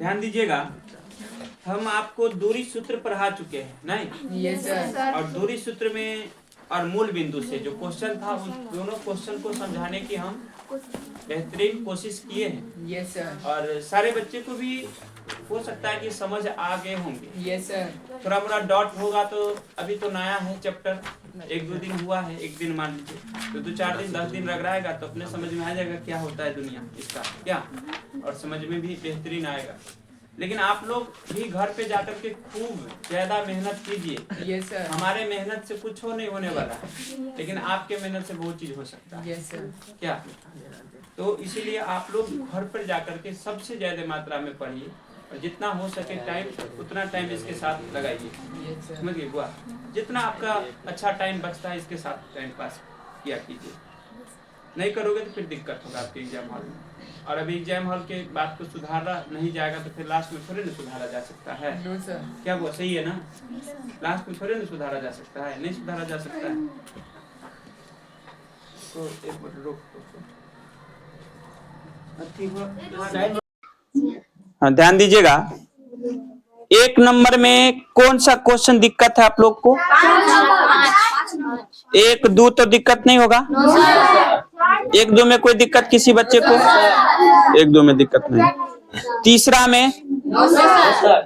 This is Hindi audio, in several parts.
ध्यान दीजिएगा, हम आपको दूरी सूत्र पढ़ा चुके हैं नहीं? Yes sir. और दूरी सूत्र में और मूल बिंदु से जो क्वेश्चन था उन दोनों क्वेश्चन को समझाने की हम बेहतरीन कोशिश किए हैं। Yes sir. और सारे बच्चे को भी हो सकता है कि समझ आ गए होंगे। Yes sir. थोड़ा मोड़ा डॉट होगा तो अभी तो नया है चैप्टर, 1-2 दिन हुआ है, 1 दिन मान लीजिए, तो 2-4 दिन 10 दिन रगड़ाएगा तो अपने समझ में आ जाएगा क्या होता है दुनिया इसका क्या, और समझ में भी बेहतरीन आएगा। लेकिन आप लोग भी घर पे जाकर के खूब ज्यादा मेहनत कीजिए। Yes sir. हमारे मेहनत से कुछ नहीं होने वाला है, लेकिन आपके मेहनत से बहुत चीज हो सकता है। Yes sir. क्या, तो इसीलिए आप लोग घर पर जाकर के सबसे ज्यादा मात्रा में पढ़िए और जितना हो सके टाइम उतना टाइम इसके साथ लगाइए। समझ गए बुआ? जितना आपका अच्छा टाइम बचता है इसके साथ टाइम पास किया कीजिए। नहीं करोगे तो फिर दिक्कत होगा आपके एग्जाम हॉल में, और अभी एग्जाम हॉल के बात को सुधारा नहीं जाएगा तो फिर लास्ट में थोड़े ना सुधारा जा सकता है। No sir. क्या वो सही है ना? लास्ट में थोड़े ना सुधारा जा सकता है, नहीं सुधारा जा सकता है। तो एक मिनट रुक। हाँ ध्यान दीजिएगा, 1 नंबर में कौन सा क्वेश्चन दिक्कत है आप लोग को? 1-2 तो दिक्कत नहीं होगा? 1-2 में कोई दिक्कत किसी बच्चे को? 1-2 में दिक्कत नहीं।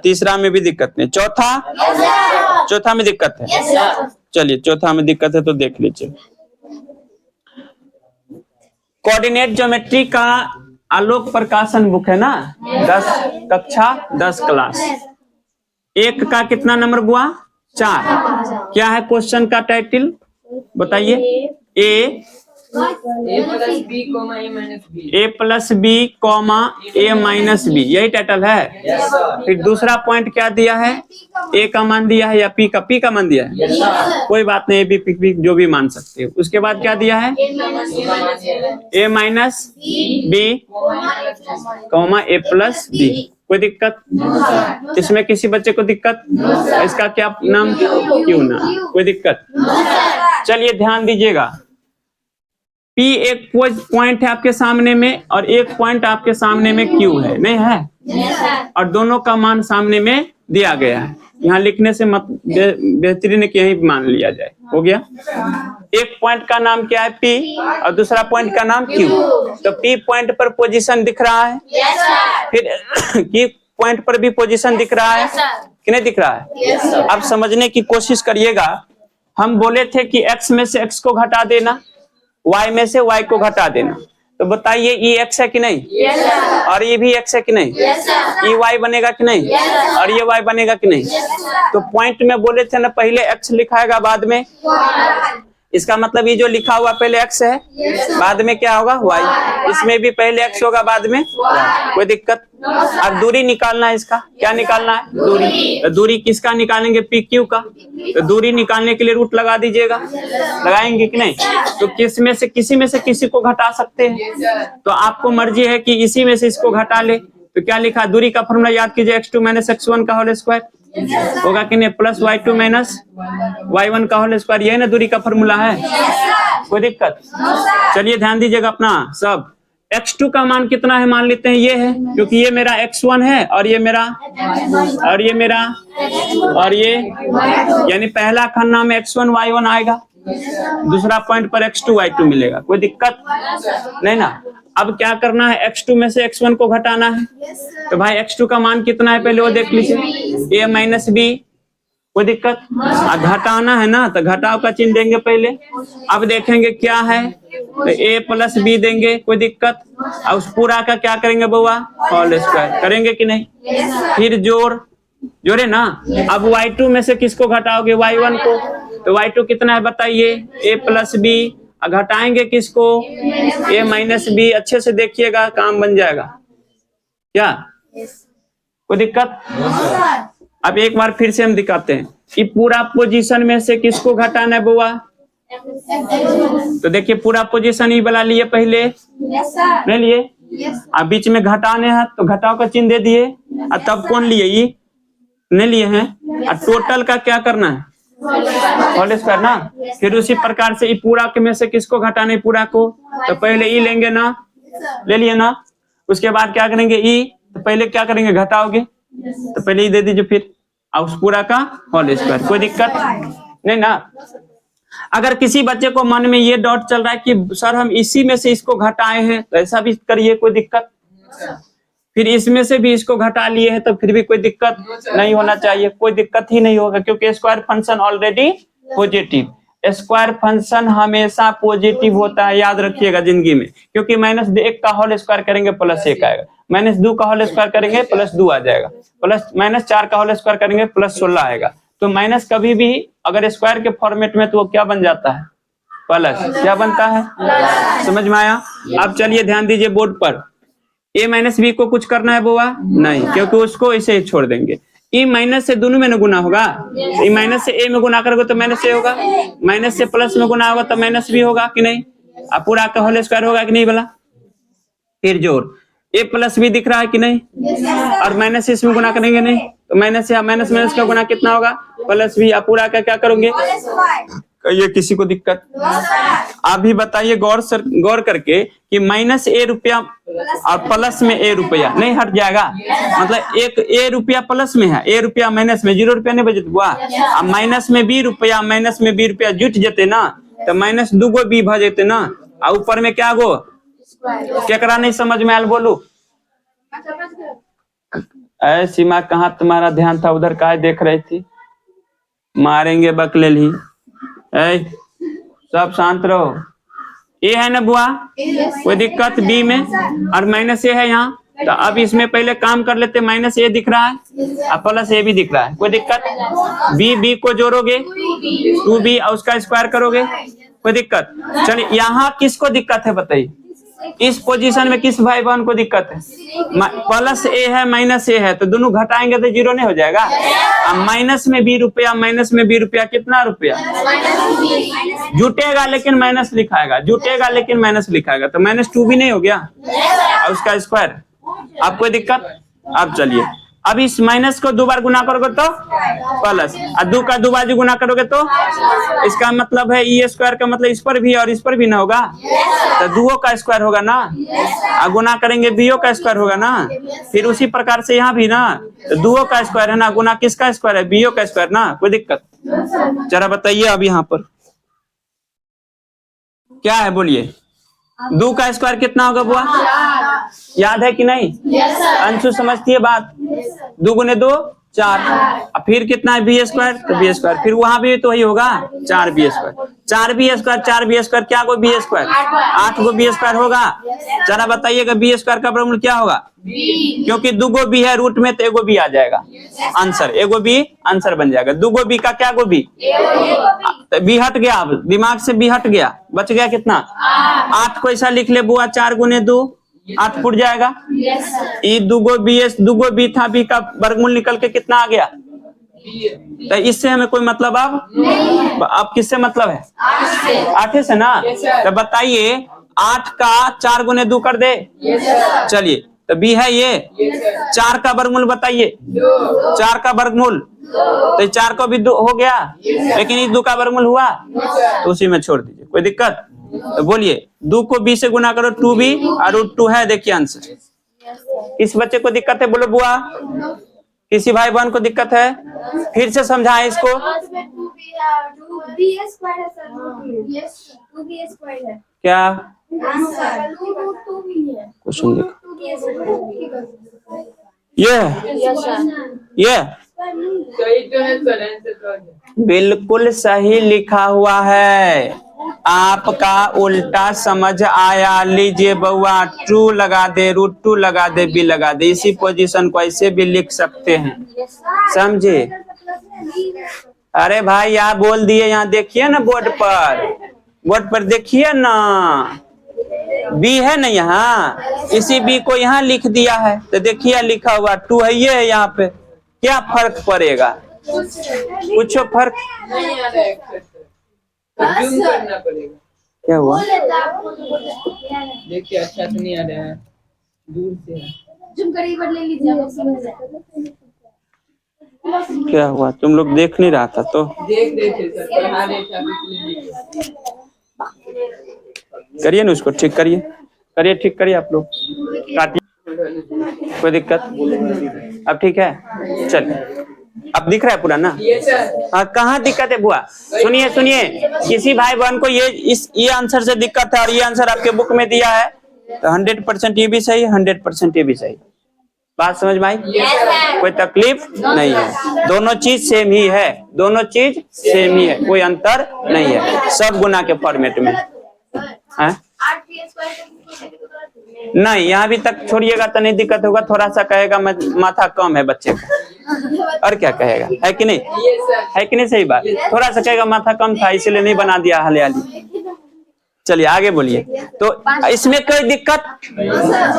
तीसरा में भी दिक्कत नहीं। चौथा में दिक्कत है? चलिए चौथा में दिक्कत है तो देख लीजिए। कोऑर्डिनेट ज्योमेट्री का आलोक प्रकाशन बुक है ना, 10 कक्षा 10 क्लास। 1 का कितना नंबर हुआ? 4। क्या है क्वेश्चन का टाइटल बताइए? ए प्लस बी कॉमा ए माइनस बी, यही टाइटल है। फिर दूसरा पॉइंट क्या दिया है? ए का मान दिया है या पी का मान दिया है? कोई बात नहीं, बी पी जो भी मान सकते हो। उसके बाद क्या दिया है? ए माइनस बी कॉमा ए प्लस बी। कोई दिक्कत इसमें? किसी बच्चे को दिक्कत? इसका क्या नाम? क्यों ना? कोई दिक्कत? चलिए ध्यान दीजिएगा, P एक पॉइंट है आपके सामने में और एक पॉइंट आपके सामने में Q है, नहीं है? और दोनों का मान सामने में दिया गया है। यहाँ लिखने से मत बेहतरीन है कि यही मान लिया जाए। हो गया? एक पॉइंट का नाम क्या है? P और दूसरा पॉइंट का नाम Q। तो P पॉइंट पर पोजीशन दिख रहा है, फिर Q पॉइंट पर भी पोजीशन दिख रहा है कि नहीं दिख रहा है? अब समझने की कोशिश करिएगा। हम बोले थे कि x में से x को घटा देना, y में से y को घटा देना, तो बताइए ये x है कि नहीं? और ये भी x है कि नहीं? ये y बनेगा कि नहीं? और ये y बनेगा कि नहीं? तो पॉइंट में बोले थे ना पहले x लिखाएगा बाद में, इसका मतलब ये जो लिखा हुआ पहले x है, बाद में क्या होगा? y। इसमें भी पहले x होगा बाद में y। कोई दिक्कत? अब दूरी निकालना है इसका। क्या निकालना है? दूरी। तो दूरी किसका निकालेंगे? पी क्यू का। तो दूरी निकालने के लिए रूट लगा दीजिएगा, लगाएंगे कि नहीं? तो किसी में से किसी को घटा सकते हैं, तो आपको मर्जी है कि इसी में से इसको घटा ले। तो क्या लिखा? दूरी का फॉर्मूला याद कीजिए, x2 - x1 का होल स्क्वायर होगा कि नहीं, प्लस y2 - y1 का होल स्क्वायर। यही ना दूरी का फॉर्मूला है? कोई दिक्कत? चलिए ध्यान दीजिएगा अपना सब। x2 का मान कितना है? मान लेते हैं ये है, क्योंकि ये मेरा x1 है और ये मेरा और ये यानी पहला खन्ना में x1 y1 आएगा, दूसरा पॉइंट पर x2 y2 मिलेगा। कोई दिक्कत नहीं ना? अब क्या करना है? x2 में से x1 को घटाना है। तो भाई x2 का मान कितना है पहले वो देख लीजिए, a माइनस बी। कोई दिक्कत? घटाना है ना, तो घटाव का चिन्ह देंगे पहले। अब देखेंगे क्या है, तो a प्लस बी देंगे। कोई दिक्कत? और उस पूरा का क्या करेंगे बउआ? होल स्क्वायर करेंगे कि नहीं? फिर जोड़े ना। अब y2 में से किसको घटाओगे? y1 को। तो y2 कितना है बताइए? a plus B. घटाएंगे किसको? a minus B. अच्छे से देखिएगा, काम बन जाएगा क्या? कोई दिक्कत? अब एक बार फिर से हम दिखाते हैं कि पूरा पोजीशन में से किसको घटाना है बुआ? तो देखिए पूरा पोजीशन ही वाला लिए पहले, नहीं लिए? अब बीच में घटाने हैं तो घटाव का चिन्ह दे दिए, और तब कौन लिए? ये नहीं लिए हैं। और टोटल का क्या करना है? होल स्क्वायर ना। फिर उसी प्रकार से पूरा में से किसको घटाने? पूरा को। तो पहले ई लेंगे ना, ले लिए ना। उसके बाद क्या करेंगे? ई तो पहले क्या करेंगे, घटाओगे, तो पहले ही दे दीजिए फिर, और उस पूरा का होल स्क्वायर, कोई दिक्कत नहीं ना। अगर किसी बच्चे को मन में ये डाउट चल रहा है कि सर हम इसी में से इसको घटाए हैं, तो ऐसा भी करिए, कोई दिक्कत। फिर इसमें से भी इसको घटा लिए हैं तो फिर भी कोई दिक्कत नहीं होना चाहिए, कोई दिक्कत ही नहीं होगा, क्योंकि square function already positive. Square function हमेशा पॉजिटिव होता है, याद रखिएगा जिंदगी में, क्योंकि -1 का होल स्क्वायर करेंगे +1 आएगा, -2 का होल स्क्वायर करेंगे +2 आ जाएगा, -4 का होल स्क्वायर करेंगे +16 आएगा। तो माइनस कभी भी अगर स्क्वायर के फॉर्मेट में तो वो क्या बन जाता है, प्लस। क्या बनता है, समझ में आया। अब चलिए ध्यान दीजिए बोर्ड पर, a - b को कुछ करना है बुआ नहीं, क्योंकि उसको ऐसे ही छोड़ देंगे। e माइनस से दोनों में न गुना होगा, e माइनस से a में गुना करोगे तो -a होगा, माइनस से प्लस में गुना होगा तो -b होगा कि नहीं, अब पूरा का होल स्क्वायर होगा कि नहीं बोला। फिर जोड़, a + b दिख रहा है कि नहीं, और माइनस से इसमें गुना करेंगे नहीं, तो माइनस से माइनस का गुना कितना होगा, +b। अब पूरा का क्या करोगे, ये किसी को दिक्कत। आप भी बताइए गौर करके कि -a रुपया और प्लस में a रुपया नहीं हट जाएगा, मतलब एक a रुपया प्लस में है, a रुपया माइनस में, 0 रुपया नहीं बचत हुआ। अब माइनस में b रुपया जुट जेते ना, तो -2 गो b भ जेते ना, और ऊपर में क्या गो, केकरा नहीं समझ में आयल बोलू। ऐ सीमा, कहाँ तुम्हारा ध्यान था, उधर काहे देख रही थी, मारेंगे बकलेल ही। सब शांत रहो। ए है ना बुआ, कोई दिक्कत बी में, और -a है यहाँ, तो अब इसमें पहले काम कर लेते, -a दिख रहा है और +a भी दिख रहा है, कोई दिक्कत। b को जोड़ोगे 2b और उसका स्क्वायर करोगे, कोई दिक्कत। चलिए यहाँ किसको दिक्कत है बताइए, इस पोजीशन में किस भाई बहन को दिक्कत है, +a है -a है, तो दोनों घटाएंगे तो 0 नहीं हो जाएगा। माइनस में b रुपया कितना रुपया जुटेगा, लेकिन माइनस लिखाएगा, तो -2 भी नहीं हो गया, और उसका स्क्वायर। अब कोई दिक्कत। अब चलिए, अब इस माइनस को 2 बार गुना करोगे तो प्लस, और 2 का 2 बार गुना करोगे तो, इसका मतलब है e स्क्वायर का मतलब इस पर भी और इस पर भी ना होगा, तो 2 का स्क्वायर होगा ना, और गुना करेंगे b का स्क्वायर होगा ना। फिर उसी प्रकार से यहाँ भी ना, तो 2 का स्क्वायर है ना, गुना किसका स्क्वायर है, b का स्क्वायर ना, कोई दिक्कत। जरा बताइए अब यहाँ पर क्या है, बोलिए। 2 का स्क्वायर कितना होगा बुआ, याद है कि नहीं, अंशु समझती है बात, 2 × 2 4, अब फिर कितना है b स्क्वायर, तो b स्क्वायर, फिर वहां भी तो वही होगा 4b स्क्वायर, क्या को b स्क्वायर, 8 को b स्क्वायर होगा। जरा बताइएगा b स्क्वायर का वर्गमूल क्या होगा, क्योंकि 2 गो b है रूट में, तो 1 गो b आ जाएगा आंसर, 1 गो b आंसर बन जाएगा। 2 गो b का क्या गो b, तो b हट गया, अब दिमाग से b हट गया, बच गया कितना 8 को ऐसा लिख ले बुआ, 4 × 2 8 फुट जाएगा। ये 2 गो b था, b का वर्गमूल निकल के कितना आ गया, तो इससे हमें कोई मतलब अब किससे मतलब है, 8 से ना। तो बताइए 8 का 4 × 2 कर दे, चलिए, तो b है ये, 4 का वर्गमूल बताइए, 4 का वर्गमूल, तो 4 को भी 2 हो गया, लेकिन इस 2 का वर्गमूल हुआ, तो उसी में छोड़ दीजिए, कोई दिक्कत। तो बोलिए 2 को b से गुना करो 2b, और √2 है, देखिए आंसर। किस बच्चे को दिक्कत है बोलो बुआ, किसी भाई बहन को दिक्कत है, फिर से समझाएं इसको। क्या क्वेश्चन देखो, ये बिल्कुल सही लिखा हुआ है, आपका उल्टा समझ आया। लीजिए बउआ, ट्रू लगा दे, √2 लगा दे, b लगा दे, इसी पोजीशन को ऐसे भी लिख सकते हैं, समझे। अरे भाई यहाँ बोल दिए, यहाँ देखिए ना बोर्ड पर देखिए ना, b है ना यहाँ, इसी b को यहाँ लिख दिया है, तो देखिए लिखा हुआ 2 है, ये है यहाँ पे, क्या फर्क पड़ेगा, कुछ फर्क नहीं आ रहा है, जूम करना पड़ेगा। क्या हुआ, देखिए अच्छा तो नहीं आ रहा है, दूर से है, जूम करिए, एक बार ले लीजिए। क्या हुआ, तुम लोग देख नहीं रहा था तो देख रहे थे सर, पढ़ा रहे थे, करिए ना उसको, ठीक करिए, ठीक करिए आप लोग, काटिए। कोई दिक्कत? अब ठीक है, चल अब दिख रहा है पूरा ना? Yes, sir. हाँ, कहाँ दिक्कत है बुआ? सुनिए सुनिए, किसी भाई बहन को ये आंसर से दिक्कत है और ये आंसर आपके बुक में दिया है तो 100% ये भी सही, 100% ये भी सही। बात समझ में आई? कोई तकलीफ नहीं है, दोनों चीज सेम ही है, दोनों चीज सेम ही है, कोई अंतर नहीं है, सब गुना के फॉर्मेट में है। नहीं, यहाँ भी तक छोड़िएगा तो नहीं दिक्कत होगा, थोड़ा सा कहेगा माथा कम है बच्चे का, और क्या कहेगा, है कि नहीं? Yes, sir. है कि नहीं? सही बात, थोड़ा सा कहेगा माथा कम था इसलिए नहीं बना दिया हलियाली। चलिए आगे बोलिए। तो इसमें कोई दिक्कत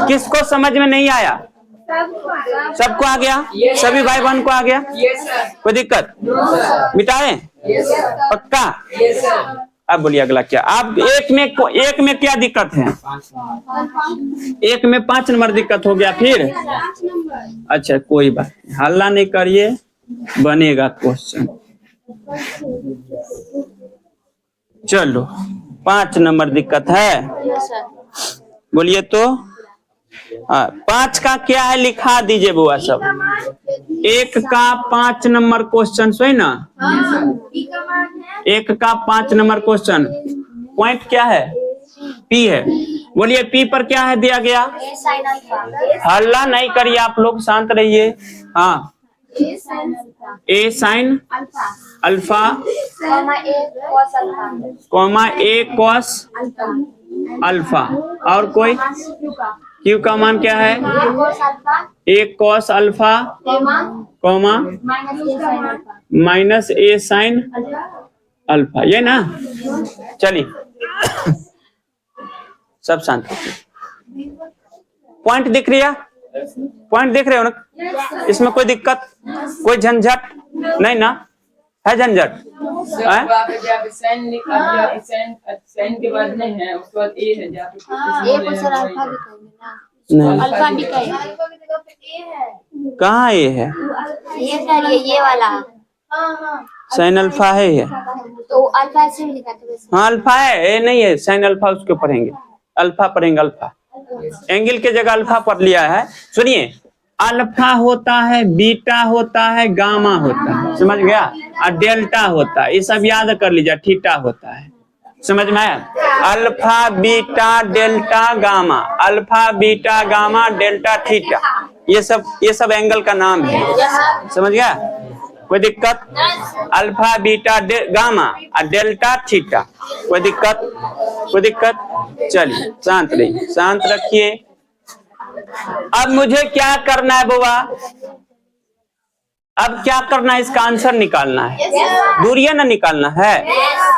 किसको समझ में नहीं आया? सबको आ गया, सभी भाई बहन को आ गया, Yes, sir. कोई दिक्कत? मिटाएं? Yes, sir. पक्का? Yes, sir. अब बोलिए अगला क्या? आप एक में क्या दिक्कत है? एक में 5 नंबर दिक्कत हो गया, फिर अच्छा कोई बात नहीं, हल्ला नहीं करिए, बनेगा क्वेश्चन। चलो 5 नंबर दिक्कत है, बोलिए तो। 5 का क्या है लिखा दीजिए बुआ सब। 1 का 5 नंबर क्वेश्चन है ना, 1 का 5 नंबर क्वेश्चन, पॉइंट क्या है? पी है। बोलिए पी पर क्या है दिया गया? हल्ला नहीं करिए आप लोग, शांत रहिए। हाँ, ए साइन अल्फा कॉमा ए कॉस अल्फा, और कोई? क्यू का मान क्या है? ए कॉस अल्फा कॉमा माइनस ए साइन अल्फा, ये ना? चलिए सब शांत, पॉइंट दिख रही है? पॉइंट देख रहे हो ना? इसमें कोई दिक्कत, कोई झंझट नहीं ना? है झंझट? Sir, वहाँ पे जहाँ पे साइन लिखा है, जहाँ पे साइन के बाद नहीं है, उसके बाद ए है, जहाँ पे नहीं, अल्फा भी कहेंगे। कहाँ ये है? ये सर ये वाला साइन अल्फा है ये? तो अल्फा से भी लिखा था। हाँ अल्फा है, ये नहीं है साइन अल्फा, उसको पढ़ेंगे, अल्फा पढ़ेंगे, अल्फा एंगल के जगह अल्फा पढ़ लिया है। सुनिए, अल्फा होता है, बीटा होता है, गामा होता है, समझ गया? और डेल्टा होता है, ये सब याद कर लीजिए, थीटा होता है, समझ में आया? Alpha beta delta gamma, alpha beta gamma delta theta, ये सब एंगल का नाम है, समझ गया? कोई दिक्कत? अल्फा बीटा गामा और डेल्टा थीटा, कोई दिक्कत? कोई दिक्कत? चलिए शांत रहिए, शांत रखिए। अब मुझे क्या करना है बुआ? अब क्या करना है? इसका आंसर निकालना है, दूरियां ना निकालना है।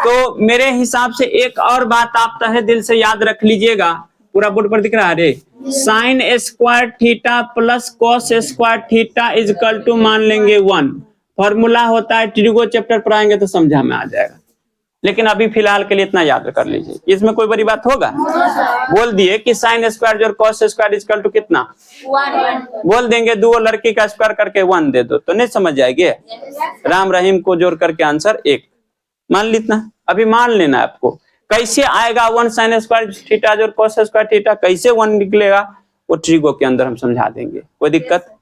तो मेरे हिसाब से एक और बात आप तहे दिल से याद रख लीजिएगा, पूरा बोर्ड पर दिख रहा है रे, sine square theta plus cos square theta is equal to मान लेंगे 1। फॉर्मूला होता है, ट्रिगो चैप्टर पढ़ाएंगे तो समझा में आ जाएगा, लेकिन अभी फिलहाल के लिए इतना याद कर लीजिए, इसमें कोई बड़ी बात होगा? बोल दिए कि साइन स्क्वायर जोड़ कॉस स्क्वायर इक्वल टू कितना? 1। बोल देंगे, दो लड़की का स्क्वायर करके 1 दे दो तो नहीं समझ जाएंगे? राम रहीम को जोड़ करके आंसर 1 मान लेना, अभी मान लेना है आपको। कैसे आएगा 1 साइन स्क्वायर थीटा जोड़ कॉस स्क्वायर थीटा, कैसे 1 निकलेगा वो ट्रिगो के अंदर हम समझा देंगे, कोई दिक्कत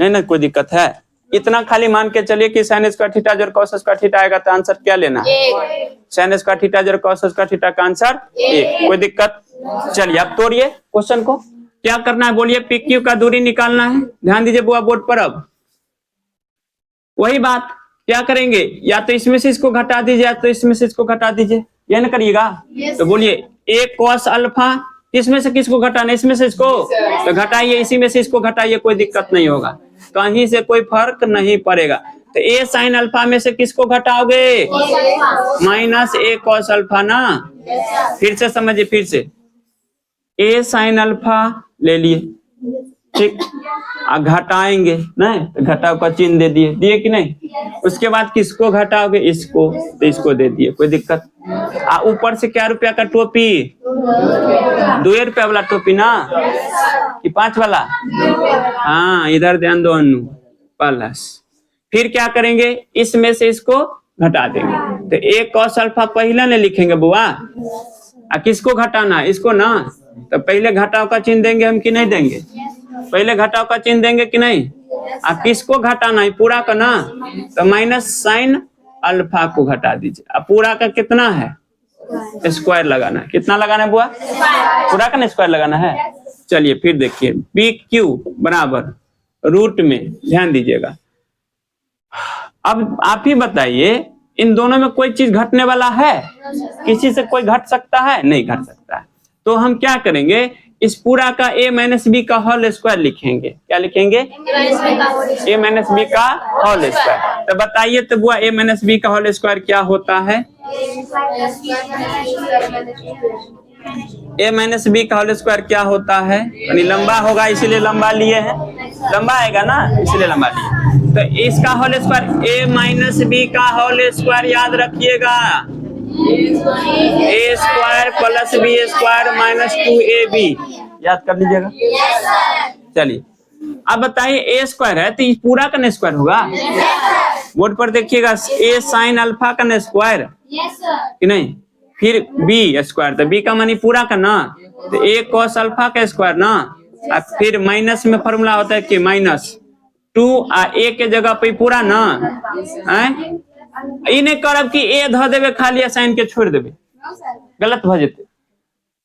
नहीं ना? कोई दिक्कत है? इतना खाली मान के चलिए कि साइन स्क्वायर थीटा जोड़ कॉस स्क्वायर थीटा आएगा तो आंसर क्या लेना है? साइन स्क्वायर थीटा जोड़ कॉस स्क्वायर थीटा का आंसर 1, कोई दिक्कत? चलिए अब तोड़िए क्वेश्चन को, क्या करना है बोलिए? पी क्यू का दूरी निकालना है, ध्यान दीजिए बुआ बोर्ड पर। अब वही बात क्या करेंगे, या तो इसमें से इसको घटा दीजिए या तो इसमें से इसको घटा दीजिए, यह ना करिएगा? तो बोलिए ए कॉस अल्फा, किसमें से किसको घटाना? इसमें से इसको तो घटाइए, इसी में से इसको घटाइए, कोई दिक्कत नहीं होगा, कहीं से कोई फर्क नहीं पड़ेगा। तो ए साइन अल्फा में से किसको घटाओगे? माइनस ए कॉस अल्फा ना। फिर से समझिए, फिर से ए साइन अल्फा ले लिए, ठीक, घटाएंगे नहीं तो घटाव का चिन्ह दे दिए कि नहीं? उसके बाद किसको घटाओगे? इसको, तो इसको दे दिए, कोई दिक्कत? ऊपर से क्या रुपया का टोपी? 2 रुपया वाला टोपी ना कि 5 वाला? हाँ इधर ध्यान दो अनु, प्लस फिर क्या करेंगे? इसमें से इसको घटा देंगे, तो ए कॉस अल्फा पहले ने लिखेंगे बुआ, किसको घटाना? इसको ना, तो पहले घटाव का चिन्ह देंगे हम कि नहीं देंगे? पहले घटाव का चिन्ह देंगे कि नहीं? अब किसको घटाना है? पूरा का ना, तो माइनस साइन अल्फा को घटा दीजिए। अब पूरा का कितना है? स्क्वायर लगाना है। कितना लगाना है बुआ? पूरा का ना स्क्वायर लगाना है। चलिए फिर देखिए, पी क्यू बराबर रूट में, ध्यान दीजिएगा। अब आप ही बताइए, इन दोनों में कोई चीज घटने वाला है? किसी से कोई घट सकता है? नहीं घट सकता है। तो हम क्या करेंगे, इस पूरा का a माइनस बी का होल स्क्वायर लिखेंगे। क्या लिखेंगे? a माइनस बी का होल स्क्वायर। तो बताइए तो बुआ, a माइनस बी का होल स्क्वायर क्या होता है? a माइनस बी का होल स्क्वायर क्या होता है? यानी लंबा होगा, इसीलिए लंबा लिए हैं। लंबा आएगा ना, इसलिए लंबा लिए। तो इसका whole square a minus B का होल स्क्वायर याद रखिएगा, a square plus B square minus 2ab, याद कर लीजिएगा। चलिए अब बताइए, a स्क्वायर है तो इस पूरा का स्क्वायर होगा। बोर्ड पर देखिएगा, a साइन अल्फा का स्क्वायर कि नहीं, फिर b स्क्वायर, तो b का मानी पूरा का ना, तो a cos अल्फा का स्क्वायर ना, और फिर माइनस में फॉर्मूला होता है कि माइनस 2 a के जगह पे पूरा ना है। इन्हें करब कि a ध देवे खाली साइन के छोड़ देवे, गलत भ जेते।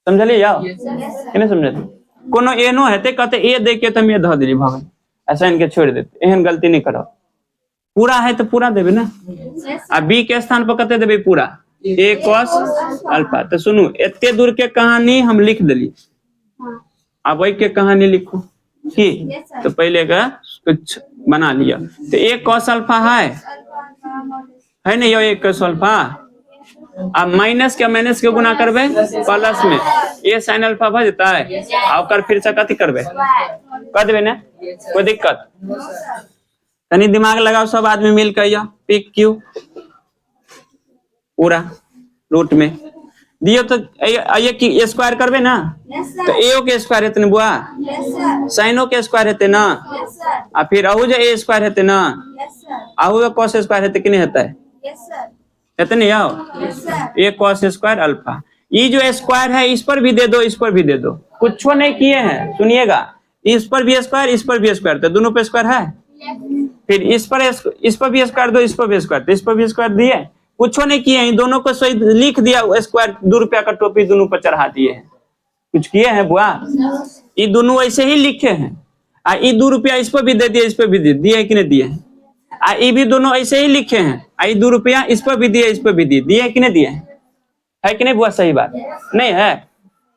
समझलिए या नहीं समझते? कोनो ए नो हेते, कहते ए दे के तुम ये ध देली भगन, साइन के छोड़ देते। एहन गलती नहीं करो। पूरा है तो पूरा देवे ना, आ बी के स्थान पर कहते देवे पूरा a cos अल्फा। तो सुनो, इतने दूर के कहानी हम लिख दिली, अब वही के कहानी लिखो की। तो पहले का कुछ बना लिया, तो a cos अल्फा है नहीं, ये a cos अल्फा। अब माइनस के माइनस के गुना करबे प्लस में, a sin अल्फा भ जाता है, और फिर से कथी करबे, कर देबे ना, कोई दिक्कत? तनी दिमाग लगाओ सब आदमी मिल कर, पी क्यू पूरा रूट में दियो। तो ये की स्क्वायर करबे ना, तो ए के स्क्वायर हेते ना बुआ, साइनो के स्क्वायर हेते ना, और फिर अहू जो a स्क्वायर हेते ना, अहू cos स्क्वायर हेते कि नहीं हेता है? हेते नहीं आओ, a cos स्क्वायर अल्फा। ये जो स्क्वायर है इस पर भी दे दो, इस पर भी दे दो, कुछ नहीं किए हैं। सुनिएगा, इस पर भी स्क्वायर, इस पर भी स्क्वायर, तो दोनों पे स्क्वायर है। फिर इस पर भी स्क्वायर दो, इस पर भी स्क्वायर, तो इस पर भी स्क्वायर दिए, कुछ नहीं किए हैं। दोनों को सही लिख दिया, स्क्वायर 2 रुपया का टोपी दोनों पर चढ़ा दिए हैं। कुछ किए हैं बुआ? ये दोनों ऐसे ही लिखे हैं। ये 2 रुपया इस पर भी दे दिए, इस पर भी दे दिए कि नहीं दिए? ये भी दोनों ऐसे ही लिखे हैं। ये 2 रुपया इस पर भी दिए, इस पर भी दिए, दिए कि नहीं दिए? है कि नहीं बुआ? सही बात नहीं है,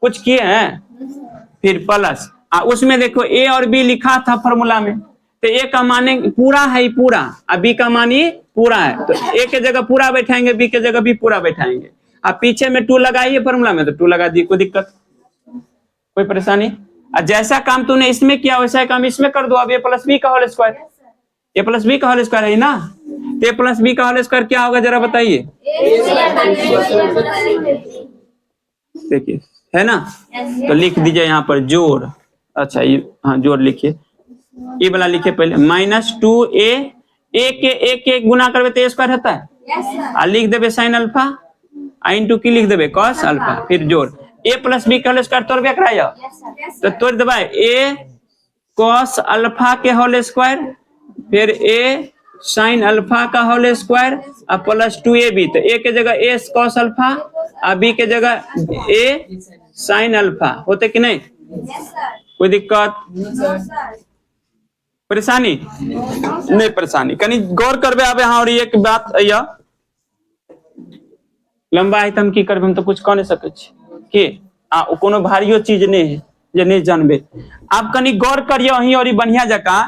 कुछ किए हैं। फिर प्लस उसमें देखो a और b लिखा था फॉर्मूला में, तो a का माने पूरा है, पूरा, और b का मानी पूरा है, तो a के जगह पूरा बैठाएंगे, b के जगह भी पूरा बैठाएंगे। अब पीछे में 2 लगाइए फॉर्मूला में, तो 2 लगा दिए, कोई दिक्कत, कोई परेशानी? और जैसा काम तूने इसमें किया वैसा काम इसमें कर दो। अब a प्लस बी का whole square, a plus B का होल स्क्वायर है ना, तो a प्लस बी का होल स्क्वायर क्या होगा जरा बताइए? देखिए है ना, तो लिख दीजिए यहाँ पर जोड़। अच्छा ये हाँ जोड़ लिखिए, ये वाला लिखिए पहले, माइनस 2a, a के गुना करबे तो a स्क्वायर होता है, और लिख देबे साइन अल्फा, इंटू की लिख देबे cos अल्फा, फिर जोड़ a प्लस बी का होल स्क्वायर तोड़ कराइए, तो तोड़ देबे a cos अल्फा के होल स्क्वायर, फिर a साइन अल्फा का होल स्क्वायर, और प्लस 2ab, तो a के जगह a cos अल्फा, और b के जगह a साइन अल्फा, होते कि नहीं? कोई दिक्कत, परेशानी नहीं? परेशानी कनी गौर करबे। अब यहाँ और एक बात लंबा है, हम की करबे, हम तो कुछ कह नहीं सके कि कोनो भारियो चीज नहीं है जे नहीं जानबे। आप कनी गौर करिए वहीं, और बढ़िया जका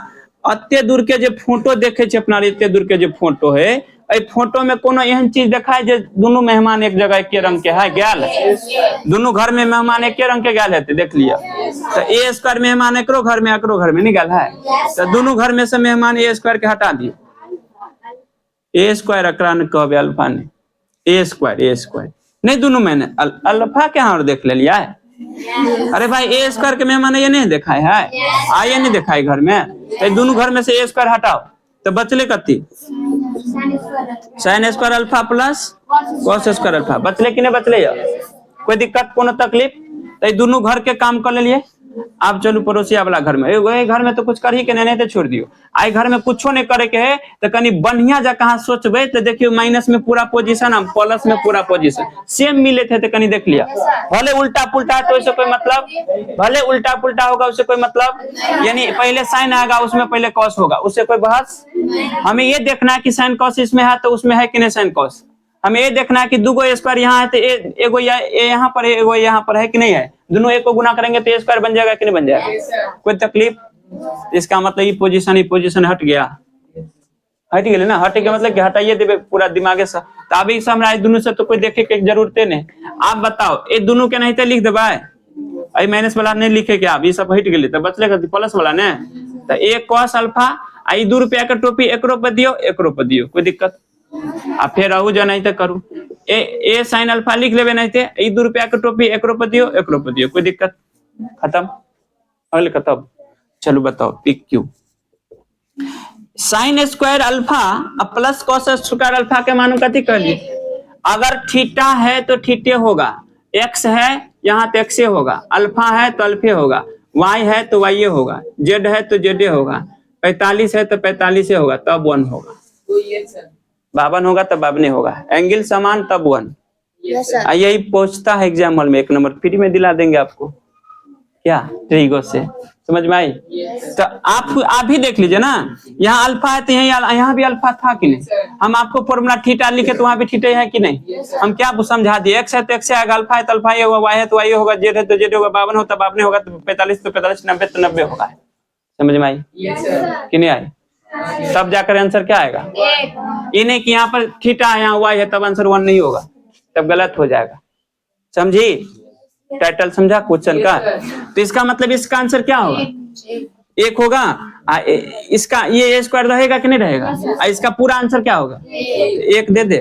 अत्ते दूर के जे फोटो देखे छे अपना, एते दूर के जे फोटो है, ए फोटो में कोनो एहन चीज दिखाए जे दोनों मेहमान एक जगह एक रंग के है गेल, दोनों घर में मेहमान एक रंग के गेल है, देख लिया। तो ए स्क्वायर मेहमान एकरो घर में नहीं गेल है, तो दोनों घर में से मेहमान ए स्क्वायर के हटा दिए, ए स्क्वायर एकरा ने कहबे अल्फा ने, ए स्क्वायर नहीं, दोनों मैंने अल्फा के यहाँ देख ले लिया है। अरे भाई ए स्क्वायर के मेहमान ये नहीं देखा है, ये नहीं देखा है घर में, तो दोनों घर में से ए स्क्वायर हटाओ, तो बचले कति sine square alpha plus cos square alpha, बचले कि नहीं बचले? कोई दिक्कत, कोनो तकलीफ? तो दोनों घर के काम कर लिए, आप चलो पड़ोसिया वाला घर में, ए घर में तो कुछ कर ही के नहीं तो छोड़ दियो। आई घर में कुछो नहीं करे के है तो कनी बढ़िया जगह सोचबे तो देखियो माइनस में पूरा पोजीशन हम प्लस में पूरा पोजीशन सेम मिले थे तो कनी देख लिया। भले उल्टा पुल्टा तो उससे कोई मतलब, भले उल्टा पुल्टा होगा उससे कोई मतलब, यानी पहले साइन आएगा उसमें पहले कॉस होगा, उससे कोई बहस। हमें ये देखना है कि साइन कॉस इसमें है तो उसमें है कि नहीं साइन कॉस। हमें ये देखना है कि दो स्क्वायर यहाँ है तो एगो यहाँ पर है, एगो यहाँ पर है कि नहीं है, दोनों एक को गुना करेंगे तो स्क्वायर बन जाएगा कि नहीं बन जाएगा, कोई तकलीफ। इसका मतलब ये पोजीशन हट गया, हट गए ना, हट गया मतलब कि हटाइए देवे पूरा दिमागे से। तो अभी से हमरा दोनों से तो कोई देखे के जरूरत नहीं। आप बताओ ये दोनों के नहीं तो लिख देबा, आई माइनस वाला नहीं लिखे के, आप ये सब हट गए तो बचले प्लस वाला ने। तो एक कॉस अल्फा आई 2 रुपया के टोपी एकरो पे दियो, एकरो पे दियो, कोई दिक्कत। आ फिर रहू जो नहीं तो करू ए साइन अल्फा लिख लेवे नहीं थे, 2 रुपया के टोपी एकरो पे दियो, एकरो पे दियो, कोई दिक्कत। खत्म, हल खत्म। चलो बताओ पिक क्यू। साइन स्क्वायर अल्फा अब प्लस कॉस स्क्वायर अल्फा के मानो कथी कर लिए, अगर थीटा है तो थीटे होगा, एक्स है यहाँ तो एक्से होगा, अल्फा है तो अल्फे होगा, वाई है तो वाई होगा, जेड है तो जेडे होगा, 45 है तो 45 होगा, तब 1 होगा। 52 होगा तब 52 होगा, एंगल समान तब 1। यही पूछता है एग्जाम हॉल में, 1 नंबर फ्री में दिला देंगे आपको, क्या ट्रिगो से, समझ में आई। तो आप भी देख लीजिए ना, यहाँ अल्फा है तो यहाँ भी अल्फा था कि नहीं। हम आपको फॉर्मूला थीटा लिखे तो वहां भी थीटा है कि नहीं, हम क्या समझा दिए, एक्स है तो एक्स आएगा, अल्फा है तो अल्फा होगा, वाई है तो वाई होगा, जेड है तो जेड होगा, 52 होता 52 होगा, तो 45 तो 45, 90 तो 90 होगा। समझ में आई कि नहीं आई। तब जाकर आंसर क्या आएगा, ये नहीं कि यहाँ पर थीटा है यहाँ वाई है तब आंसर 1 नहीं होगा, तब गलत हो जाएगा। समझी, टाइटल समझा क्वेश्चन का। तो इसका मतलब इसका आंसर क्या होगा, 1 होगा। इसका ये स्क्वायर रहेगा कि नहीं रहेगा, इसका पूरा आंसर क्या होगा, 1 दे दे।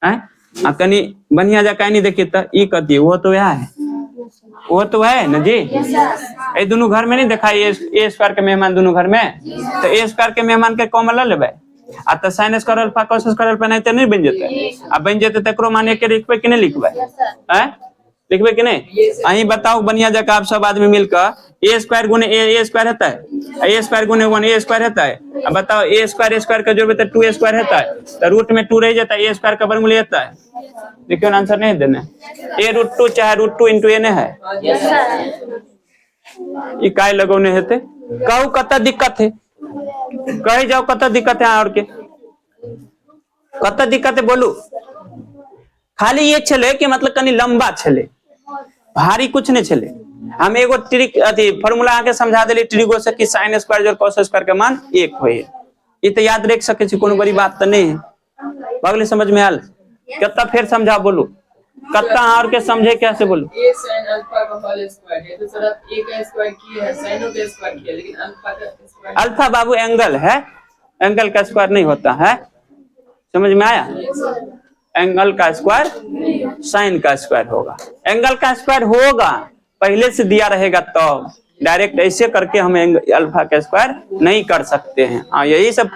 कनी बढ़िया जगह नहीं देखिए तो ई कहती वो तो यह है, वो तो है ना जी। ये दोनों घर में नहीं देखा, ए स्क्वायर के मेहमान दोनों घर में, तो ए स्क्वायर के मेहमान के कॉमन ले लेबे, आ तो sign square alpha cos square alpha नहीं तो नहीं बन जेते, अब बन जेते तकरो मान के लिखबे कि नहीं लिखबे, हैं लिखबे कि नहीं। अहीं बताओ बढ़िया जगह आप सब आदमी मिलकर ए स्क्वायर गुने ए स्क्वायर होता है, ए स्क्वायर गुने 1 ए स्क्वायर होता है। अब बताओ ए स्क्वायर का जोड़बे तो 2 स्क्वायर होता है, तो रूट में 2 रह जाता है, ए स्क्वायर का वर्गमूल होता है। देखियो आंसर नहीं देना, a√2 चाहे √2 into n है। ये काय लगौने हेते, कहू कत दिक्कत है, कही जाओ कत दिक्कत है, और के कत दिक्कत है बोलू। खाली ये छले कि मतलब कनी लंबा छले, भारी कुछ नहीं छले। हम एगो ट्रिक अथी फार्मूला आके समझा देली ट्रिगो से कि साइन स्क्वायर और कॉस स्क्वायर के मान 1 होए, ये तो याद रख सके छी, कोनो बड़ी बात तो नहीं है। अगले समझ में आल कितना फिर समझा बोलू, कितना और के समझे कैसे बोलू। a sin अल्फा का होल स्क्वायर है तो सर आप a का स्क्वायर किया है, साइन का स्क्वायर किया, लेकिन अल्फा का स्क्वायर, अल्फा बाबू एंगल है, एंगल का स्क्वायर नहीं होता है, समझ में आया। एंगल का स्क्वायर साइन का स्क्वायर होगा, एंगल का स्क्वायर होगा पहले से दिया रहेगा तो डायरेक्ट ऐसे करके हम अल्फा का स्क्वायर नहीं कर सकते हैं। हाँ यही सब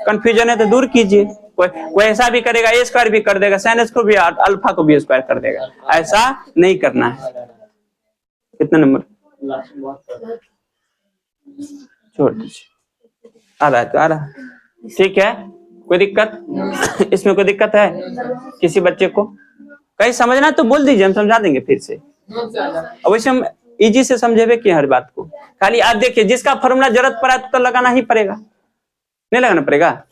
कंफ्यूजन है तो दूर कीजिए। कोई ऐसा भी करेगा ए स्क्वायर भी कर देगा, साइन को भी अल्फा को भी स्क्वायर कर देगा, ऐसा नहीं करना है। कितना नंबर छोड़ दीजिए, आ रहा है तो आ रहा, ठीक है, कोई दिक्कत इसमें, कोई दिक्कत है किसी बच्चे को, कहीं समझना तो बोल दीजिए, हम समझा देंगे फिर से। अवश्य हम इजी से समझेबे कि हर बात को, खाली आप देखिए जिसका फॉर्मूला जरूरत पड़ा तो लगाना ही पड़ेगा, नहीं लगाना पड़ेगा।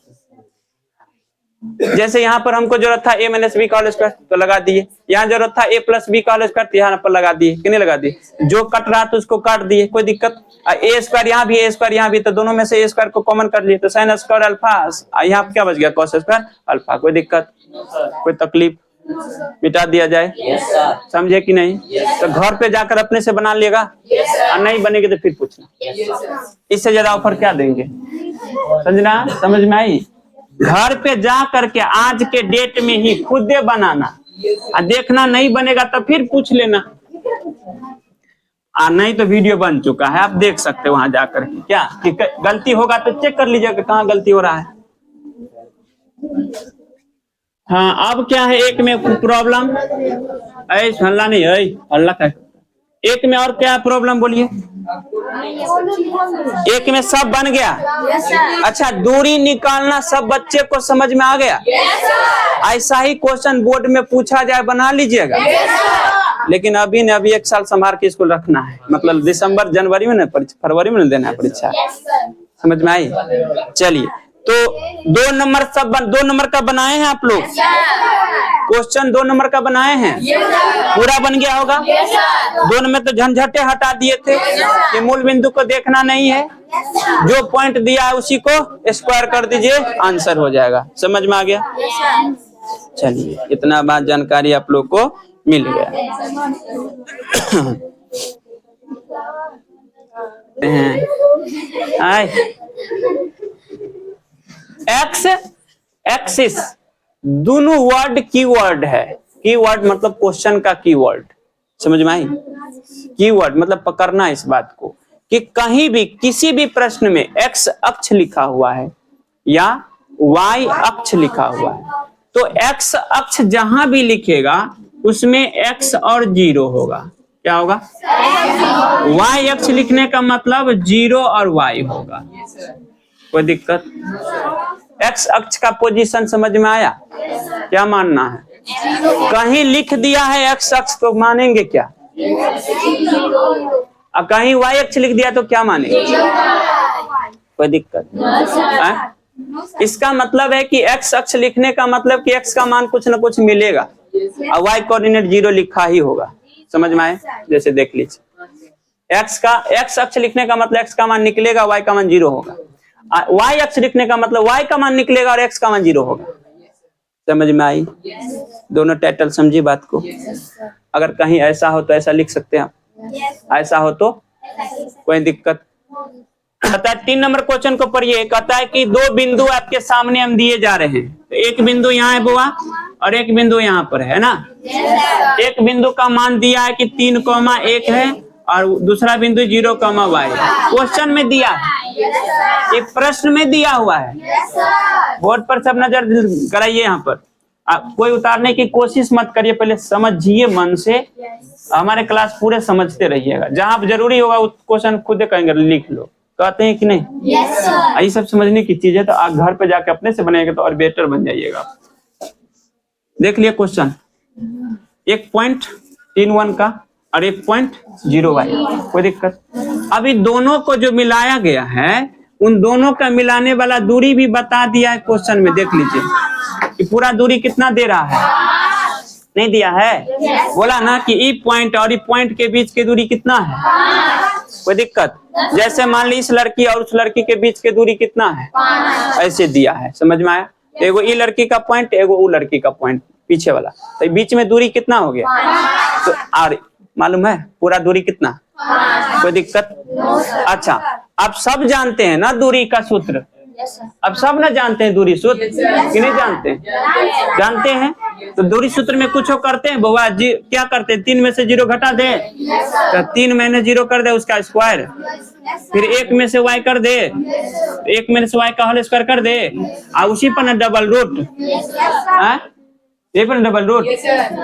जैसे यहाँ पर हमको जरूरत था a - b का होल स्क्वायर तो लगा दिए, यहाँ जरूरत था a + b का होल स्क्वायर तो यहाँ पर लगा दिए कि नहीं लगा दिए, जो कट रहा तो उसको काट दिए, कोई दिक्कत। a स्क्वायर यहाँ भी, a स्क्वायर यहाँ भी, तो दोनों में से a स्क्वायर को कॉमन कर लिए तो साइन स्क्वायर अल्फा, यहाँ क्या बच गया कॉस स्क्वायर अल्फा, कोई दिक्कत कोई तकलीफ, मिटा दिया जाए। समझे कि नहीं। तो घर पे जाकर अपने से बना लेगा, और नहीं बनेगी तो फिर पूछना, इससे ज्यादा ऑफर क्या देंगे, समझना, समझ में आई। घर पे जा करके आज के डेट में ही खुद बनाना, और देखना नहीं बनेगा तो फिर पूछ लेना, और नहीं तो वीडियो बन चुका है, आप देख सकते हो वहां जाकर के, क्या कि गलती होगा तो चेक कर लीजिएगा कहाँ गलती हो रहा है। हाँ अब क्या है, एक में प्रॉब्लम, ऐसा हल्ला नहीं है, हल्ला का एक में और क्या प्रॉब्लम बोलिए? एक में सब बन गया। अच्छा, दूरी निकालना सब बच्चे को समझ में आ गया? ऐसा ही क्वेश्चन बोर्ड में पूछा जाए बना लीजिएगा। लेकिन अभी ने अभी 1 साल संभाल के इसको रखना है, मतलब दिसंबर जनवरी में ना फरवरी में देना है परीक्षा। समझ में आई? चलिए, तो 2 नंबर का बनाए हैं आप लोग? क्वेश्चन 2 नंबर का बनाए हैं? पूरा बन गया होगा? 2 में तो झंझटे हटा दिए थे कि मूल बिंदु को देखना नहीं है, जो पॉइंट दिया है उसी को स्क्वायर कर दीजिए, आंसर हो जाएगा। समझ में आ गया? चलिए, इतना बात जानकारी आप लोग को मिल गया। एक्स एक्सिस दोनों वर्ड कीवर्ड है। कीवर्ड मतलब क्वेश्चन का कीवर्ड, समझ में आई? कीवर्ड मतलब पकड़ना इस बात को कि कहीं भी किसी भी प्रश्न में एक्स अक्ष लिखा हुआ है या वाई अक्ष लिखा हुआ है, तो एक्स अक्ष जहां भी लिखेगा उसमें एक्स और 0 होगा। क्या होगा? वाई अक्ष लिखने का मतलब 0 और वाई होगा। कोई दिक्कत? एक्स अक्ष का पोजीशन समझ में आया? क्या मानना है? कहीं लिख दिया है एक्स अक्ष तो मानेंगे क्या? और कहीं वाई अक्ष लिख दिया तो क्या मानेंगे? कोई दिक्कत? इसका मतलब है कि एक्स अक्ष लिखने का मतलब कि एक्स का मान कुछ न कुछ मिलेगा और वाई कोऑर्डिनेट 0 लिखा ही होगा। समझ में आए? जैसे देख लीजिए, एक्स अक्ष लिखने का मतलब एक्स का मान निकलेगा, वाई का मान 0 होगा। वाई अक्ष लिखने का मतलब वाई का मान निकलेगा और एक्स का मान 0 होगा। समझ में आई? दोनों टाइटल समझी बात को? अगर कहीं ऐसा हो तो ऐसा लिख सकते हैं आप, ऐसा हो तो कोई दिक्कत? कहता है 3 नंबर क्वेश्चन को पढ़िए। कहता है कि 2 बिंदु आपके सामने हम दिए जा रहे हैं, तो एक बिंदु यहाँ है बुआ और एक बिंदु यहाँ पर है ना। एक बिंदु का मान दिया है कि 3,1 है और दूसरा बिंदु 0,y क्वेश्चन में दिया है, ये प्रश्न में दिया हुआ है। बोर्ड पर सब नजर कराइए। यहाँ पर कोई उतारने की कोशिश मत करिए, पहले समझिए मन से। हमारे क्लास पूरे समझते रहिएगा, जहां जरूरी होगा उस क्वेश्चन खुद कहेंगे लिख लो। कहते हैं कि नहीं? यही सब समझने की चीज है, तो आप घर पे जाके अपने से बनाएंगे तो और बेटर बन जाइएगा। देख लिया क्वेश्चन, 1.31 का और 1.0y। कोई दिक्कत? अभी दोनों को जो मिलाया गया है उन दोनों का मिलाने वाला दूरी भी बता दिया है क्वेश्चन में। देख लीजिए कि पूरा दूरी कितना दे रहा है, नहीं दिया है? बोला ना कि ई पॉइंट और ई पॉइंट के बीच की दूरी कितना है। कोई दिक्कत? जैसे मान ली इस लड़की और उस लड़की के बीच की दूरी कितना है, ऐसे दिया है। समझ में आया? एगो ई लड़की का पॉइंट, एगो वो लड़की का पॉइंट पीछे वाला, तो बीच में दूरी कितना हो गया? तो आर मालूम है पूरा दूरी कितना? कोई दिक्कत? अच्छा, आप सब जानते हैं ना दूरी का सूत्र? अब सब ना जानते हैं दूरी सूत्र कि नहीं जानते हैं? जानते हैं। तो दूरी सूत्र में कुछ करते हैं बुआ जी, क्या करते हैं? 3 में से 0 घटा दे, तो 3 में 0 कर दे उसका स्क्वायर, फिर 1 में से y कर दे, 1 में से y का होल स्क्वायर कर दे, और उसी पर ना डबल रूट, ये पर डबल रूट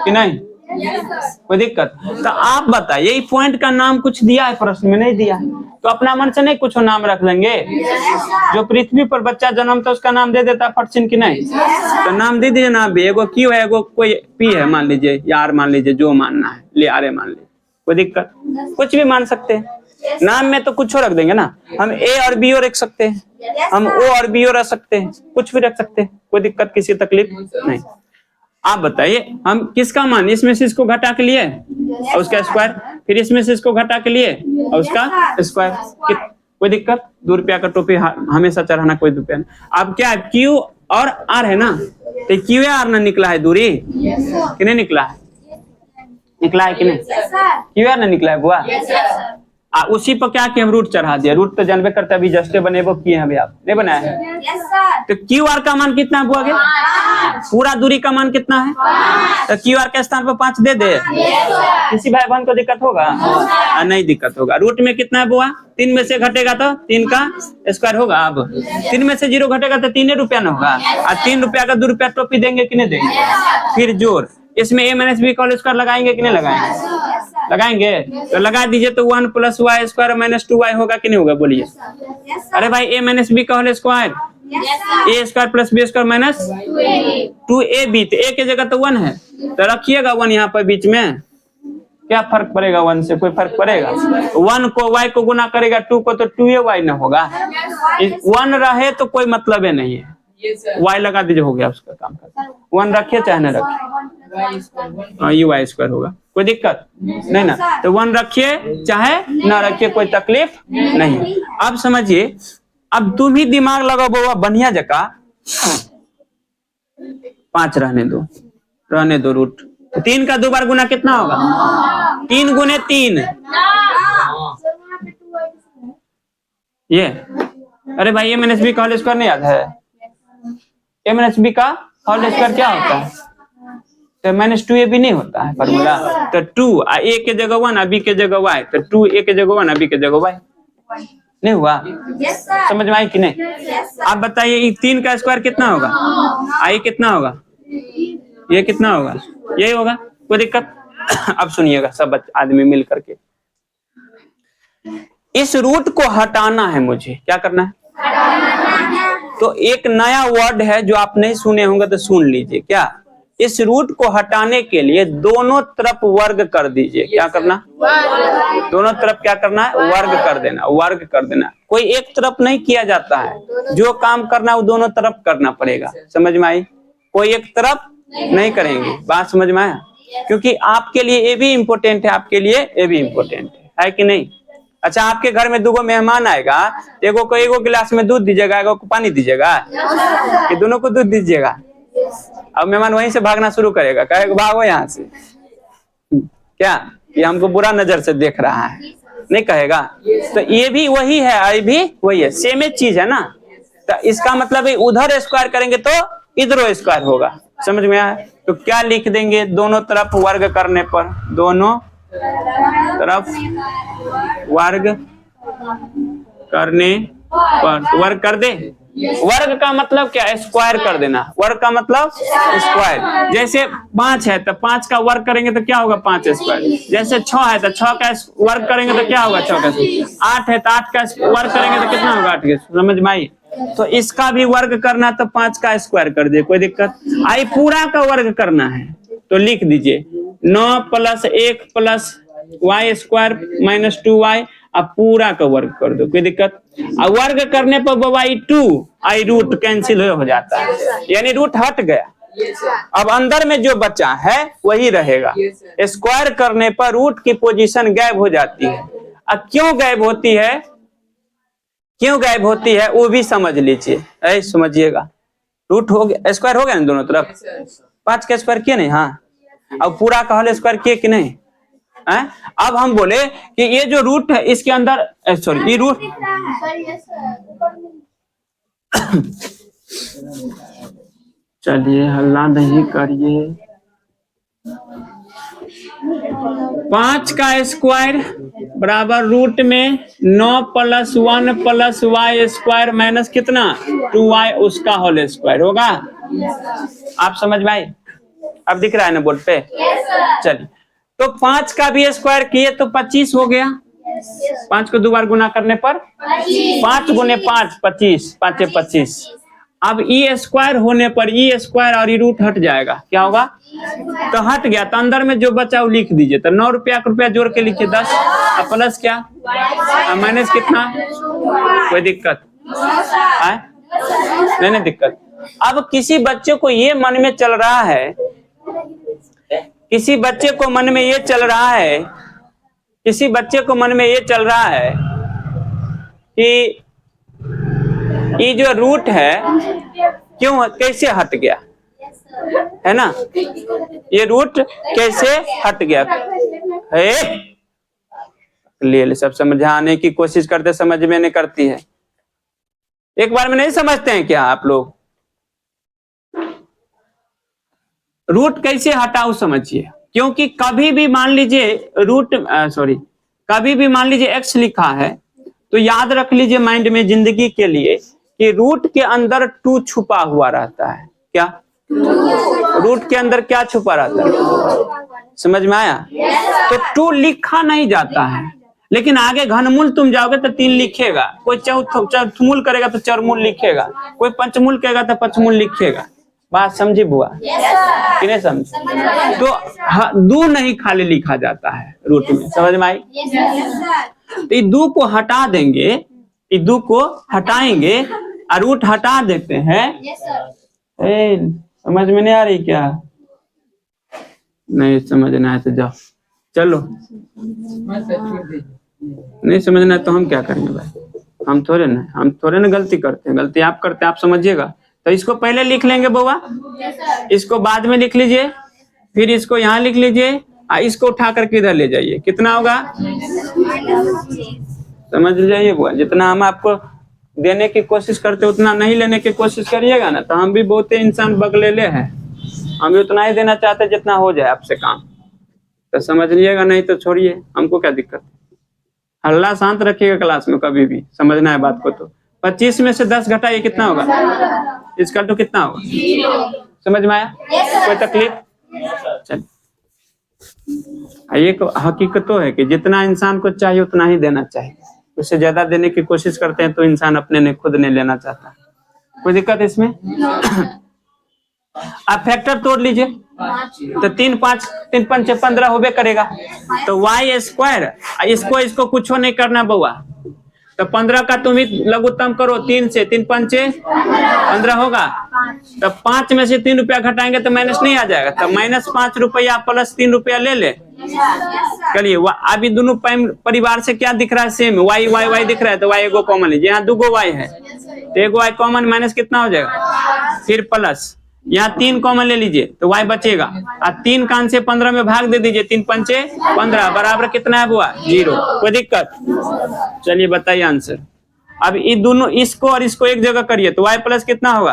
कि नहीं? कोई दिक्कत? तो आप बताइए, ये पॉइंट का नाम कुछ दिया है प्रश्न में? नहीं दिया है, तो अपना मन से नहीं कुछ नाम रख लेंगे। जो पृथ्वी पर बच्चा जन्मता उसका नाम दे देता फटसिन की नहीं? तो नाम दे दीजिए ना भी, एगो क्यू है, एगो कोई पी है मान लीजिए, या आर मान लीजिए, जो मानना है ले आर मान लीजिए। कोई दिक्कत? कुछ भी मान सकते हैं। नाम में तो कुछ रख देंगे ना, हम ए और बी रख सकते हैं, हम ओ और बी रख सकते हैं, कुछ भी रख सकते हैं। कोई दिक्कत, किसी तकलीफ नहीं। आप बताइए हम किसका मान, इसमें से इसको घटा के लिए और उसका स्क्वायर, फिर इसमें से इसको घटा के लिए और उसका स्क्वायर। कोई दिक्कत? 2 रुपया का टोपी हमेशा चढ़ाना, कोई रुपया नहीं। अब क्या है, क्यू और आर है ना, तो क्यू आर ना निकला है दूरी कि नहीं निकला है? निकला है कि नहीं? क्यू आर ना निकला है बुआ। उसी पर क्या कि हम रूट चढ़ा दिया। रूट तो जानबे करते अभी जस्टे बने वो किए हैं, अभी आप नहीं बनाया है। तो क्यू आर का मान कितना हुआ गया? पूरा दूरी का मान कितना है? तो क्यू आर के स्थान पर 5 दे दे। किसी भाई बहन को दिक्कत होगा? नहीं दिक्कत होगा। रूट में कितना है बुआ? 3 में से घटेगा तो 3 का स्क्वायर होगा। अब 3 में से 0 घटेगा तो 3 रुपया ना होगा, और 3 रुपया का 2 रुपया टोपी देंगे कि नहीं देंगे? फिर जोड़, इसमें a - b का होल स्क्वायर लगाएंगे कि नहीं लगाएंगे? लगाएंगे तो लगा दीजिए, तो 1 + y स्क्वायर माइनस 2y होगा कि नहीं होगा, बोलिए। अरे भाई a माइनस बी का whole square, a square plus B square minus 2ab, तो a की जगह तो 1 है, तो रखिएगा 1 यहाँ पर बीच में। क्या फर्क पड़ेगा 1 से, कोई फर्क पड़ेगा? 1 को y को गुना करेगा 2 को, तो 2ay ना होगा। 1 रहे तो कोई मतलब ही नहीं है, y लगा दीजिए, हो गया उसका काम का। 1 रखिए चाहे ना रखिए, ये y स्क्वायर होगा, कोई दिक्कत नहीं ना। तो 1 रखिए चाहे ना रखिए, कोई तकलीफ नहीं। अब समझिए, अब तुम ही दिमाग लगाओ बाबा बढ़िया जगह। 5 रहने दो रूट, 3 का 2 बार गुना कितना होगा? 3 गुने 3, ये। अरे भाई a माइनस बी का होल स्क्वायर नहीं याद है? a माइनस बी का होल स्क्वायर क्या होता है? तो माइनस 2ab नहीं होता है फॉर्मूला? तो 2 a के जगह 1, b के जगह y, तो 2a के जगह 1, b के जगह y। नहीं हुआ? समझ में आई कि नहीं? आप बताइए 3 का स्क्वायर कितना होगा? आई कितना होगा? ये कितना होगा? यही होगा, कोई दिक्कत? अब सुनिएगा सब आदमी मिल करके, इस रूट को हटाना है मुझे। क्या करना है? तो एक नया वर्ड है जो आप नहीं सुने होंगे, तो सुन लीजिए। क्या? इस रूट को हटाने के लिए दोनों तरफ वर्ग कर दीजिए। क्या करना? दोनों तरफ क्या करना है? वर्ग कर देना, वर्ग कर देना। कोई एक तरफ नहीं किया जाता है, जो काम करना है वो दोनों तरफ करना पड़ेगा। समझ में आई? कोई एक तरफ नहीं करेंगे, बात समझ में आया? क्योंकि आपके लिए ये भी इम्पोर्टेंट है, आपके लिए ये भी इम्पोर्टेंट है कि नहीं? अच्छा, आपके घर में 2 मेहमान आएगा, एगो को एगो गिलास में दूध दीजिएगा, एगो को पानी दीजिएगा, कि दोनों को दूध दीजिएगा? अब मेहमान वहीं से भागना शुरू करेगा, कहेगा भागो यहाँ से, क्या ये हमको बुरा नजर से देख रहा है, नहीं कहेगा? तो ये भी वही है, ये भी वही है, सेम चीज है ना। तो इसका मतलब है उधर स्क्वायर करेंगे तो इधर स्क्वायर होगा। समझ में आया? तो क्या लिख देंगे? दोनों तरफ वर्ग करने पर, दोनों तरफ वर्ग करने पर, वर्ग कर दे। वर्ग का मतलब क्या? स्क्वायर कर देना। वर्ग का मतलब स्क्वायर। जैसे 5 है तो 5 का वर्ग करेंगे तो क्या होगा? 5 स्क्वायर। जैसे 6 है तो 6 का वर्ग करेंगे तो क्या होगा? 6 का। 8 है तो 8 का वर्ग करेंगे तो कितना होगा? 8 का। समझ में आई? तो इसका भी वर्ग करना तो 5 का स्क्वायर कर दिए, कोई दिक्कत? आई पूरा का वर्ग करना है तो लिख दीजिए 9 + 1 + y स्क्वायर माइनस 2y, अब पूरा का वर्ग कर दो, कोई दिक्कत? अब वर्ग करने पर बाबा 2 आई रूट कैंसिल हो जाता है, यानी रूट हट गया। अब अंदर में जो बचा है वही रहेगा। स्क्वायर करने पर रूट की पोजीशन गायब हो जाती है। अब क्यों गायब होती है, क्यों गायब होती है वो भी समझ लीजिए। ऐसे समझिएगा, रूट हो गया, स्क्वायर हो गया ना दोनों तरफ। 5 का स्क्वायर किए नहीं? हाँ। अब पूरा का होल स्क्वायर किए कि नहीं? अब हम बोले कि ये जो रूट है इसके अंदर, सॉरी ये रूट, चलिए हल्ला नहीं करिए। 5 का स्क्वायर बराबर रूट में 9 + 1 + y स्क्वायर माइनस कितना? 2y, उसका होल स्क्वायर होगा। आप समझ में आई? अब दिख रहा है ना बोर्ड पे? चलिए, तो 5 का भी स्क्वायर किए तो 25 हो गया। 5 को 2 बार गुना करने पर 5 गुने 5 25, 5 25। अब ई स्क्वायर होने पर ई स्क्वायर और ई रूट हट जाएगा, क्या होगा? तो हट गया, तो अंदर में जो बचा वो लिख दीजिए। तो 9 रुपया जोड़ के लिखिए 10, प्लस क्या? माइनस कितना? कोई दिक्कत है? नहीं दिक्कत। अब किसी बच्चे को ये मन में चल रहा है, किसी बच्चे को मन में ये चल रहा है, किसी बच्चे को मन में ये चल रहा है कि ये जो रूट है क्यों, कैसे हट गया, है ना? ये रूट कैसे हट गया है? ले सब समझाने की कोशिश करते, समझ में नहीं करती है। एक बार में नहीं समझते हैं क्या आप लोग? रूट कैसे हटाओ समझिए। क्योंकि कभी भी मान लीजिए रूट कभी भी मान लीजिए x लिखा है तो याद रख लीजिए माइंड में जिंदगी के लिए कि रूट के अंदर 2 छुपा हुआ रहता है। क्या? रूट के अंदर क्या छुपा रहता है? समझ में आया? तो 2 लिखा नहीं जाता है, लेकिन आगे घनमूल तुम जाओगे तो 3 लिखेगा, कोई चौथमूल करेगा तो चरमूल लिखेगा, कोई पंचमूल करेगा तो पंचमूल लिखेगा। बात समझी बुआ कि नहीं समझ? तो 2 नहीं खाली लिखा जाता है रूट में। समझ में आई? तो ये 2 को हटा देंगे, ये 2 को हटाएंगे और रूट हटा देते हैं। समझ में नहीं आ रही क्या? नहीं समझना है तो जाओ, चलो। नहीं समझना है तो हम क्या करेंगे भाई? हम थोड़े ना गलती करते हैं, गलती आप करते हैं, आप समझिएगा। तो इसको पहले लिख लेंगे बउआ, इसको बाद में लिख लीजिए, फिर इसको यहाँ लिख लीजिए और इसको उठा करके इधर ले जाइए। कितना होगा? समझ जाइए बुआ, जितना हम आपको देने की कोशिश करते उतना नहीं लेने की कोशिश करिएगा ना, तो हम भी बहुत इंसान बगलेले हैं, हम भी उतना ही देना चाहते जितना हो जाए आपसे काम। तो समझ लीजिएगा, नहीं तो छोड़िए, हमको क्या दिक्कत। हल्ला शांत रखिएगा क्लास में, कभी भी समझना है बात को। तो 25 में से 10 घटाइए, कितना होगा? इसका तो कितना होगा? समझ में आया? कोई तकलीफ? चलिए, एक हकीकत तो है कि जितना इंसान को चाहिए उतना ही देना चाहिए, उससे ज्यादा देने की कोशिश करते हैं तो इंसान अपने ने खुद नहीं लेना चाहता। कोई दिक्कत इसमें? आप फैक्टर तोड़ लीजिए, तो 3 5 3 5 15 होबे करेगा। तो y², इसको कुछ नहीं करना बउआ। तो 15 का तुम ही लघुत्तम करो, 3 से 3 5 15 होगा। तो 5 में से 3 रुपया घटाएंगे तो माइनस नहीं आ जाएगा? तो -5 रुपया प्लस 3 रुपया ले ले। चलिए, अभी दोनों परिवार से क्या दिख रहा है? सेम y दिख रहा है, तो y एगो कॉमन है। यहाँ 2 y है तो एगो y कॉमन, माइनस कितना हो जाएगा? फिर प्लस, यहाँ 3 कॉमन ले लीजिए तो y बचेगा, और 3 कान से 15 में भाग दे दीजिए, 3 5 15 बराबर कितना है बुआ? 0। कोई दिक्कत? चलिए बताइए आंसर। अब ये दोनों, इसको और इसको एक जगह करिए तो y प्लस कितना होगा?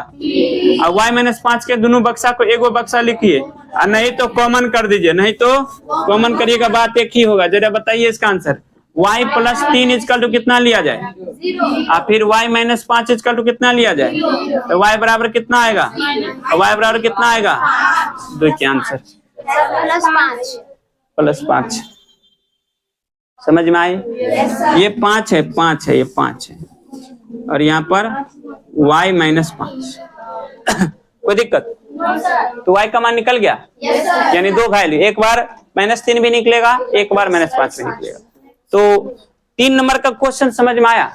और y-5 के दोनों बक्सा को एगो बक्सा लिखिए, और नहीं तो कॉमन कर दीजिए, नहीं तो कॉमन करिएगा, बात एक ही होगा। जरा बताइए इसका आंसर। y + 3 इक्वल टू कितना लिया जाए? और फिर y-5 इक्वल टू कितना लिया जाए? तो y बराबर कितना आएगा? y बराबर कितना आएगा? देखिए आंसर +5। समझ में आए? ये 5 है, 5 है, ये 5 है, और यहाँ पर y-5। कोई दिक्कत? तो y का मान निकल गया, यानी 2 वैल्यू, एक बार -3 भी निकलेगा, एक बार -5 भी निकलेगा। तो 3 नंबर का क्वेश्चन समझ में आया?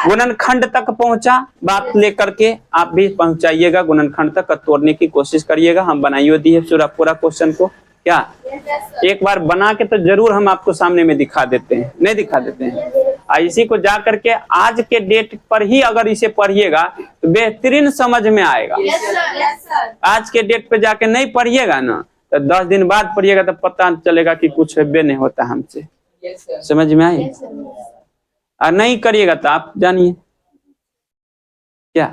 गुणनखंड तक पहुंचा, बात लेकर के आप भी पहुंचाइएगा गुणनखंड तक, तोड़ने की कोशिश करिएगा। हम बनाइए दिए पूरा क्वेश्चन को, क्या एक बार बना के तो जरूर हम आपको सामने में दिखा देते हैं, नहीं दिखा देते हैं। इसी को जा करके आज के डेट पर ही अगर इसे पढ़िएगा तो बेहतरीन समझ में आएगा। आज के डेट पे जाके नहीं पढ़िएगा ना, तो 10 दिन बाद पढ़िएगा तो पता चलेगा कि कुछ है नहीं होता हमसे। समझ में आई? और नहीं करिएगा तो आप जानिए क्या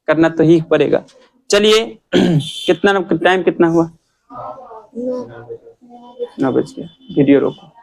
करना तो ही पड़ेगा। चलिए, कितना टाइम कितना हुआ? 9 बज गया। वीडियो रोको।